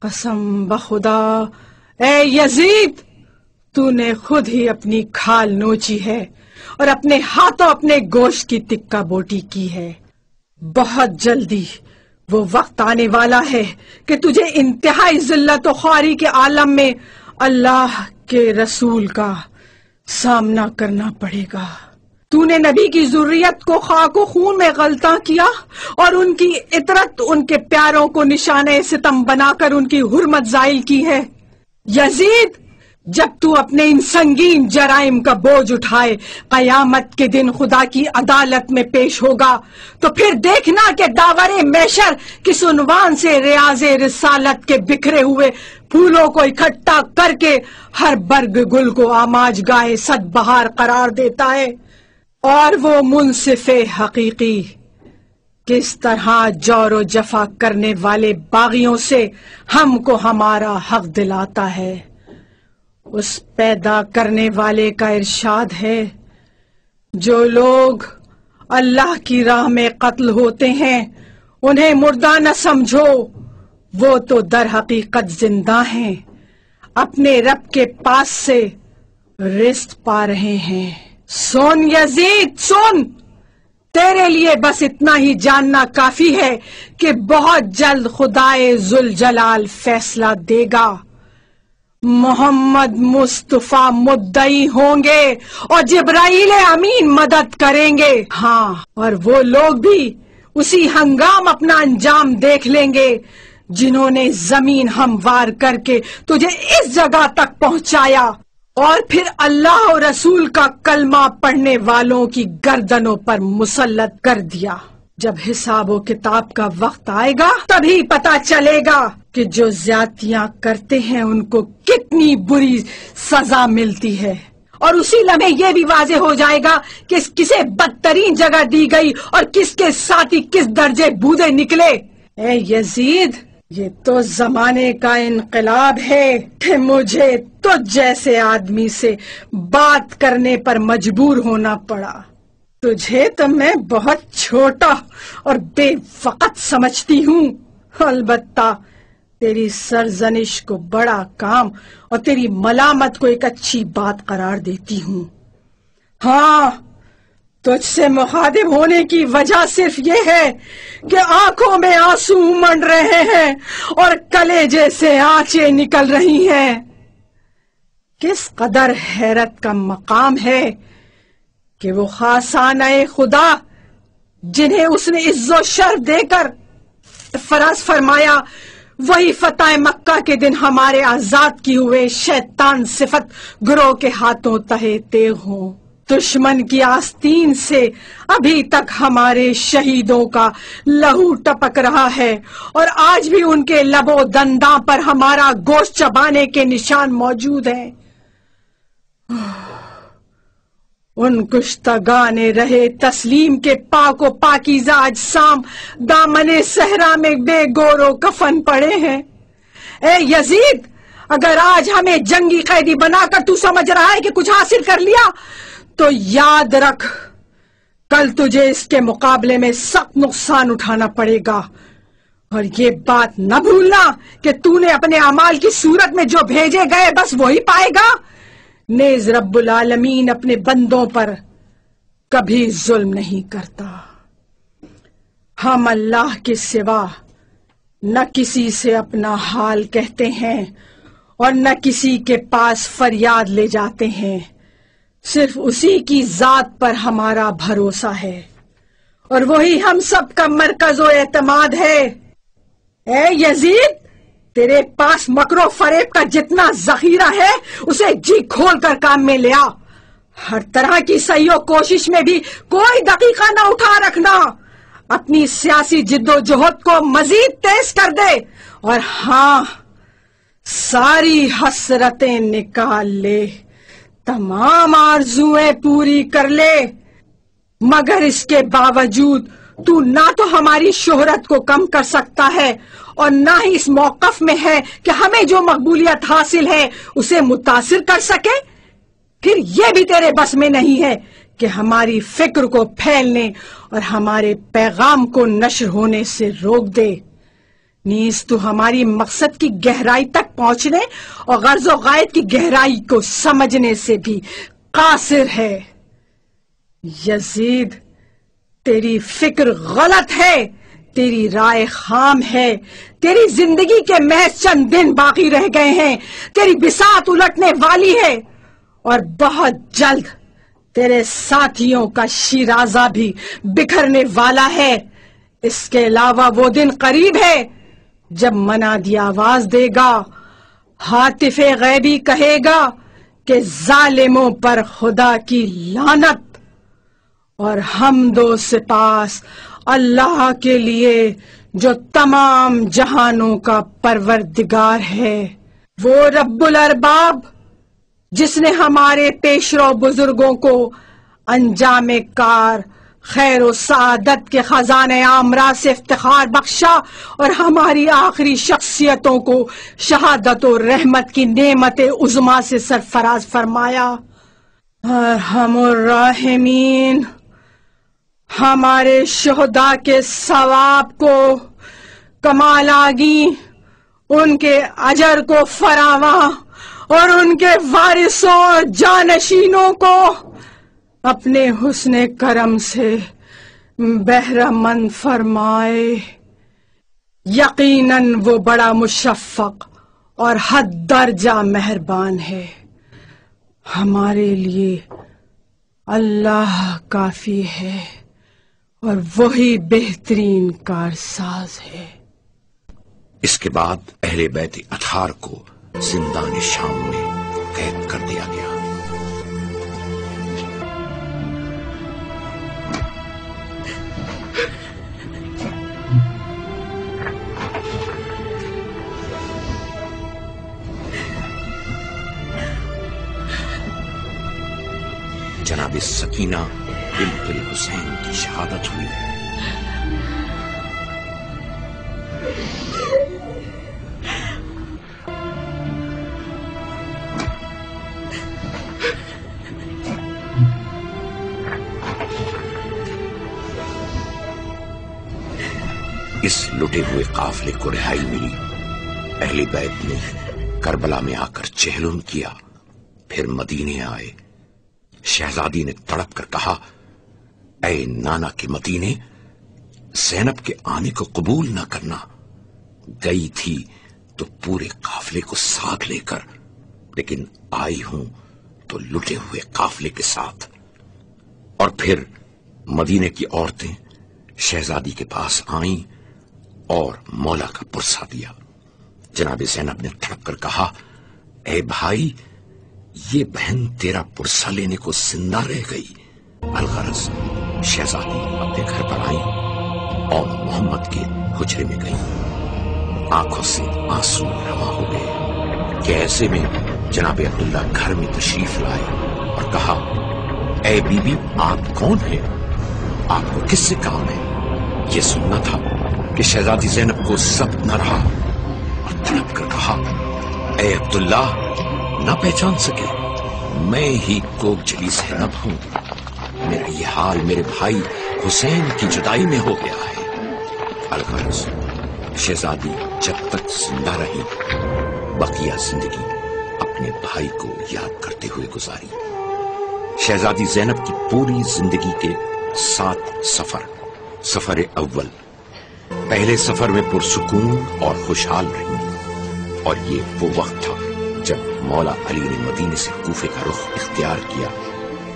قسم بخدا اے یزید، تو نے خود ہی اپنی کھال نوچی ہے اور اپنے ہاتھوں اپنے گوشت کی تکہ بوٹی کی ہے۔ بہت جلدی وہ وقت آنے والا ہے کہ تجھے انتہائی ذلت و خواری کے عالم میں اللہ کے رسول کا سامنا کرنا پڑے گا۔ تو نے نبی کی ذریت کو خاک و خون میں غلطاں کیا اور ان کی عطرت، ان کے پیاروں کو نشانہ ستم بنا کر ان کی حرمت زائل کی ہے۔ یزید، جب تو اپنے ان سنگین جرائم کا بوجھ اٹھائے قیامت کے دن خدا کی عدالت میں پیش ہوگا تو پھر دیکھنا کہ داور محشر کس عنوان سے ریاض رسالت کے بکھرے ہوئے پھولوں کو اکٹھا کر کے ہر برگ گل کو آماج گاہ صد بہار قرار دیتا ہے، اور وہ منصف حقیقی کس طرح جور و جفا کرنے والے باغیوں سے ہم کو ہمارا حق دلاتا ہے۔ اس پیدا کرنے والے کا ارشاد ہے، جو لوگ اللہ کی راہ میں قتل ہوتے ہیں انہیں مردہ نہ سمجھو، وہ تو در حقیقت زندہ ہیں، اپنے رب کے پاس سے رزق پا رہے ہیں۔ سن یزید سن، تیرے لیے بس اتنا ہی جاننا کافی ہے کہ بہت جلد خدائے ذوالجلال فیصلہ دے گا۔ محمد مصطفیٰ مدعی ہوں گے اور جبرائیل امین مدد کریں گے، ہاں، اور وہ لوگ بھی اسی ہنگام اپنا انجام دیکھ لیں گے جنہوں نے زمین ہموار کر کے تجھے اس جگہ تک پہنچایا اور پھر اللہ اور رسول کا کلمہ پڑھنے والوں کی گردنوں پر مسلط کر دیا۔ جب حساب و کتاب کا وقت آئے گا تبھی پتا چلے گا کہ جو زیادتیاں کرتے ہیں ان کو کتنی بری سزا ملتی ہے، اور اسی لمحے یہ بھی واضح ہو جائے گا کہ کسے بدترین جگہ دی گئی اور کس کے ساتھی کس درجے بودے نکلے۔ اے یزید، یہ تو زمانے کا انقلاب ہے کہ مجھے تجھ جیسے آدمی سے بات کرنے پر مجبور ہونا پڑا۔ تجھے تو میں بہت چھوٹا اور بے وقت سمجھتی ہوں، البتہ تیری سرزنش کو بڑا کام اور تیری ملامت کو ایک اچھی بات قرار دیتی ہوں۔ ہاں، تجھ سے مخاطب ہونے کی وجہ صرف یہ ہے کہ آنکھوں میں آنسو امنڈ رہے ہیں اور کلیجے سے آنچیں نکل رہی ہیں۔ کس قدر حیرت کا مقام ہے کہ وہ خاصانہ خدا جنہیں اس نے عز و شرف دے کر فراز فرمایا، وہی فتح مکہ کے دن ہمارے آزاد کی ہوئے شیطان صفت گروہ کے ہاتھوں تہے تیغ ہوں۔ دشمن کی آستین سے ابھی تک ہمارے شہیدوں کا لہو ٹپک رہا ہے اور آج بھی ان کے لب و دنداں پر ہمارا گوشت چبانے کے نشان موجود ہیں۔ ان کشتگان رہے تسلیم کے پاک و پاکیزہ اجسام دامن صحرا میں بے گور و کفن پڑے ہیں۔ اے یزید، اگر آج ہمیں جنگی قیدی بنا کر تو سمجھ رہا ہے کہ کچھ حاصل کر لیا تو یاد رکھ کل تجھے اس کے مقابلے میں سخت نقصان اٹھانا پڑے گا، اور یہ بات نہ بھولنا کہ تو نے اپنے اعمال کی صورت میں جو بھیجے گئے بس وہی پائے گا۔ نیز رب العالمین اپنے بندوں پر کبھی ظلم نہیں کرتا۔ ہم اللہ کے سوا نہ کسی سے اپنا حال کہتے ہیں اور نہ کسی کے پاس فریاد لے جاتے ہیں، صرف اسی کی ذات پر ہمارا بھروسہ ہے اور وہی ہم سب کا مرکز و اعتماد ہے۔ اے یزید، تیرے پاس مکر و فریب کا جتنا ذخیرہ ہے اسے جی کھول کر کام میں لیا، ہر طرح کی صحیح و کوشش میں بھی کوئی دقیقہ نہ اٹھا رکھنا، اپنی سیاسی جد و جہد کو مزید تیز کر دے، اور ہاں، ساری حسرتیں نکال لے، تمام آرزویں پوری کر لے، مگر اس کے باوجود تو نہ تو ہماری شہرت کو کم کر سکتا ہے اور نہ ہی اس موقف میں ہے کہ ہمیں جو مقبولیت حاصل ہے اسے متاثر کر سکے۔ پھر یہ بھی تیرے بس میں نہیں ہے کہ ہماری فکر کو پھیلنے اور ہمارے پیغام کو نشر ہونے سے روک دے۔ نیز تو ہماری مقصد کی گہرائی تک پہنچنے اور غرض و غائب کی گہرائی کو سمجھنے سے بھی قاصر ہے۔ یزید، تیری فکر غلط ہے، تیری رائے خام ہے، تیری زندگی کے محض چند دن باقی رہ گئے ہیں، تیری بساط الٹنے والی ہے، اور بہت جلد تیرے ساتھیوں کا شیرازہ بھی بکھرنے والا ہے۔ اس کے علاوہ وہ دن قریب ہے جب منادی آواز دے گا، ہاتف غیبی کہے گا کہ ظالموں پر خدا کی لعنت، اور حمد و سپاس اللہ کے لیے جو تمام جہانوں کا پروردگار ہے، وہ رب الارباب جس نے ہمارے پیشرو بزرگوں کو انجام کار، خیر و سعادت کے خزانے آمرا سے افتخار بخشا، اور ہماری آخری شخصیتوں کو شہادت و رحمت کی نعمت عظما سے سرفراز فرمایا۔ ارحم الراحمین ہمارے شہداء کے ثواب کو کمال آگی، ان کے اجر کو فراواں، اور ان کے وارثوں اور جانشینوں کو اپنے حسن کرم سے بہرہ مند فرمائے۔ یقیناً وہ بڑا مشفق اور حد درجہ مہربان ہے۔ ہمارے لیے اللہ کافی ہے اور وہی بہترین کارساز ہے۔ اس کے بعد اہل بیت اطہار کو زندان شام میں قید کر دیا گیا۔ جناب سکینہ بنت الحسین کی شہادت ہوئی۔ اس لٹے ہوئے قافلے کو رہائی ملی۔ اہل بیت نے کربلا میں آ کر چہلم کیا، پھر مدینے آئے۔ شہزادی نے تڑپ کر کہا، اے نانا کے مدینے، زینب کے آنے کو قبول نہ کرنا۔ گئی تھی تو پورے قافلے کو ساتھ لے کر، لیکن آئی ہوں تو لٹے ہوئے قافلے کے ساتھ۔ اور پھر مدینے کی عورتیں شہزادی کے پاس آئیں اور مولا کا پرسہ دیا۔ جناب زینب نے تھک کر کہا، اے بھائی، یہ بہن تیرا پرسہ لینے کو زندہ رہ گئی۔ الغرض شہزادی اپنے گھر پر آئی اور محمد کے حجرے میں گئی۔ آنکھوں سے آنسو رواں ہو گئے کہ ایسے میں جناب عبداللہ گھر میں تشریف لائے اور کہا، اے بی بی، آپ کون ہیں؟ آپ کو کس سے کام ہے؟ یہ سننا تھا کہ شہزادی زینب کو ضبط نہ رہا اور تڑپ کر کہا، اے عبداللہ، نہ پہچان سکے؟ میں ہی کوک جلی زینب ہوں۔ میرا یہ حال میرے بھائی حسین کی جدائی میں ہو گیا ہے۔ الغرض شہزادی جب تک زندہ رہی، بقیہ زندگی اپنے بھائی کو یاد کرتے ہوئے گزاری۔ شہزادی زینب کی پوری زندگی کے 7 سفر۔ سفر اول، پہلے سفر میں پرسکون اور خوشحال رہی، اور یہ وہ وقت تھا جب مولا علی نے مدینے سے کوفے کا رخ اختیار کیا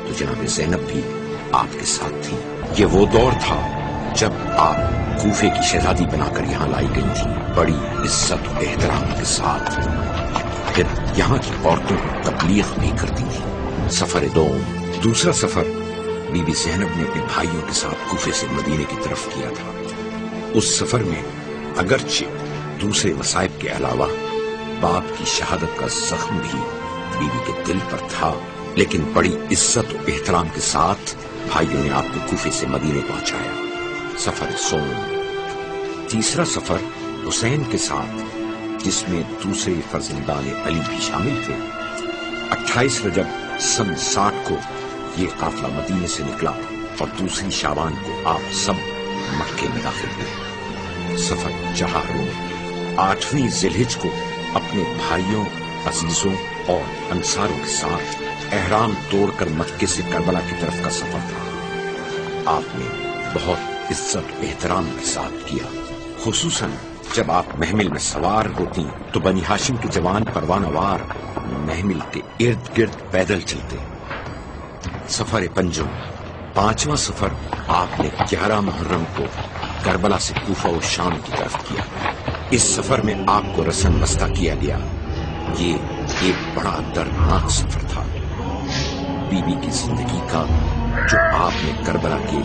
تو جناب زینب بھی آپ کے ساتھ تھی۔ یہ وہ دور تھا جب آپ کوفے کی شہزادی بنا کر یہاں لائی گئی تھی، بڑی عزت و احترام کے ساتھ۔ پھر یہاں کی عورتوں کو تبلیغ بھی کرتی تھی۔ سفر دوم، دوسرا سفر بی بی زینب نے اپنے بھائیوں کے ساتھ کوفے سے مدینے کی طرف کیا تھا۔ اس سفر میں اگرچہ دوسرے مصائب کے علاوہ باپ کی شہادت کا زخم بھی بی بی کے دل پر تھا، لیکن بڑی عزت و احترام کے ساتھ بھائیوں نے آپ کو کوفے سے مدینے پہنچایا۔ سفر سوم، تیسرا سفر حسین کے ساتھ، جس میں دوسرے فرزندان علی بھی شامل تھے۔ 28 رجب سن 60 کو یہ قافلہ مدینے سے نکلا اور دوسری شعبان کو آپ سب مکے میں داخل ہوئے۔ سفر چہارم، 8ویں ذیلحج کو اپنے بھائیوں، عزیزوں اور انصاروں کے ساتھ احرام توڑ کر مکے سے کربلا کی طرف کا سفر تھا۔ آپ نے بہت عزت احترام کے ساتھ کیا، خصوصاً جب آپ محمل میں سوار ہوتی تو بنی ہاشم کے جوان پروانہ وار محمل کے ارد گرد پیدل چلتے۔ سفر پنجم، 5واں سفر آپ نے 11 محرم کو کربلا سے کوفہ و شام کی طرف کیا۔ اس سفر میں آپ کو رسن بستہ کیا گیا۔ یہ ایک بڑا دردناک سفر تھا، بی بی کی زندگی کا، جو آپ نے کربلا کے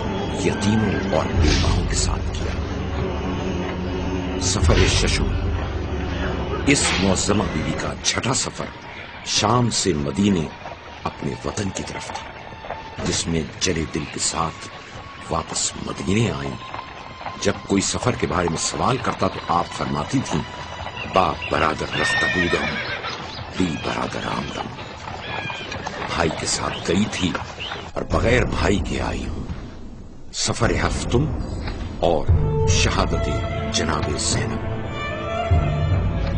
یتیموں اور بیواؤں کے ساتھ کیا۔ سفر ششم، اس معظمہ بی بی کا 6واں سفر شام سے مدینے اپنے وطن کی طرف تھا، جس میں جلے دل کے ساتھ واپس مدینے آئیں۔ جب کوئی سفر کے بارے میں سوال کرتا تو آپ فرماتی تھیں، باپ برادر رفتہ بودم، بی برادر آمدم۔ بھائی کے ساتھ گئی تھی اور بغیر بھائی کے آئی ہوں۔ سفر ہفتم اور شہادت جناب زینب۔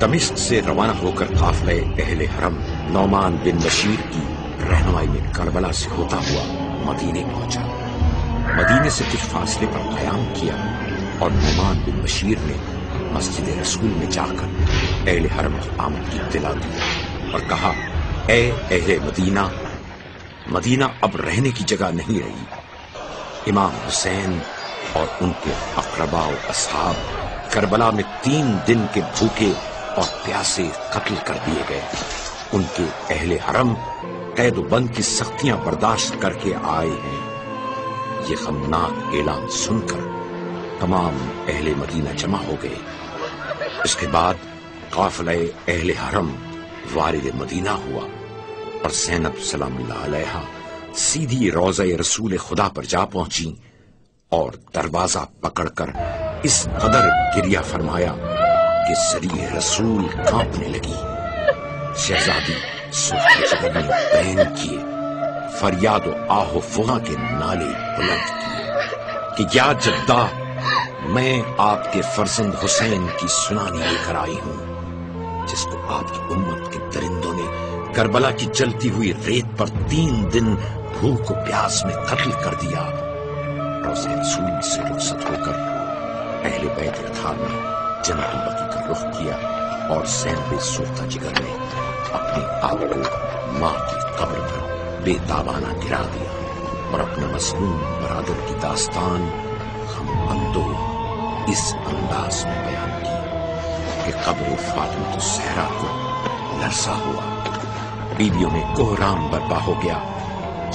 دمشق سے روانہ ہو کر قافلہ اہل حرم نعمان بن بشیر کی رہنمائی میں کربلا سے ہوتا ہوا مدینے پہنچا۔ مدینے سے کچھ فاصلے پر قیام کیا اور نعمان بن بشیر نے مسجد رسول میں جا کر اہل حرم کی آمد کی اطلاع دی اور کہا، اے اہل مدینہ، مدینہ اب رہنے کی جگہ نہیں رہی۔ امام حسین اور ان کے اقرباء و اصحاب کربلا میں 3 دن کے بھوکے اور پیاسے قتل کر دیے گئے۔ ان کے اہل حرم قید و بند کی سختیاں برداشت کر کے آئے ہیں۔ یہ غمناک اعلان سن کر تمام اہل مدینہ جمع ہو گئے۔ اس کے بعد قافلہ اہل حرم وارد مدینہ ہوا اور زینب سلام اللہ علیہا سیدھی روضہ رسول خدا پر جا پہنچی اور دروازہ پکڑ کر اس قدر گریہ فرمایا کہ سری رسول کانپنے لگی۔ شہزادی سرخ جگر نے بین کیے، فریاد و آہ و فغاں کے نالے بلند کیے کہ یا جدہ، میں آپ کے فرزند حسین کی سنانی لے کر آئی ہوں، جس کو آپ کی امت کے درندوں نے کربلا کی جلتی ہوئی ریت پر 3 دن بھوک و پیاس میں قتل کر دیا۔ روضہ رسول سے رخصت ہو کر اہل بیت اطہار نے جنت البقیع کا رخ کیا اور زینب سرخ جگر نے اپنے آپ کو ماں کی قبر پر بے تابانہ گرا دیا اور اپنے مظلوم برادر کی داستان ہم بندو اس انداز میں بیان کی کہ قبر فاطمہ الزہرا کو لرزا ہوا، بیویوں میں کوہرام برپا ہو گیا،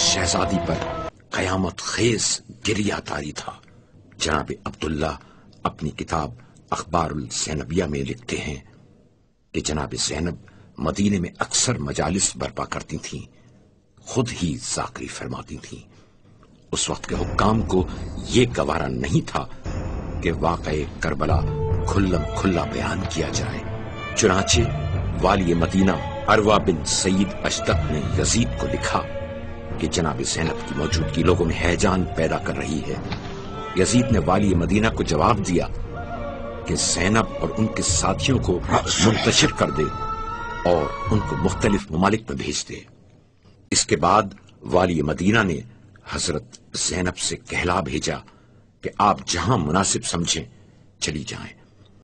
شہزادی پر قیامت خیز گریہ طاری تھا۔ جناب عبداللہ اپنی کتاب اخبار الزینبیہ میں لکھتے ہیں کہ جناب زینب مدینے میں اکثر مجالس برپا کرتی تھیں، خود ہی ذاکری فرماتی تھیں۔ اس وقت کے حکام کو یہ گوارا نہیں تھا کہ واقعہ کربلا کھلم کھلا بیان کیا جائے، چنانچہ والی مدینہ عروہ بن سعید اشدق نے یزید کو لکھا کہ جناب زینب کی موجودگی لوگوں میں ہیجان پیدا کر رہی ہے۔ یزید نے والی مدینہ کو جواب دیا کہ زینب اور ان کے ساتھیوں کو منتشر کر دے اور ان کو مختلف ممالک میں بھیج دے۔ اس کے بعد والی مدینہ نے حضرت زینب سے کہلا بھیجا کہ آپ جہاں مناسب سمجھیں چلی جائیں۔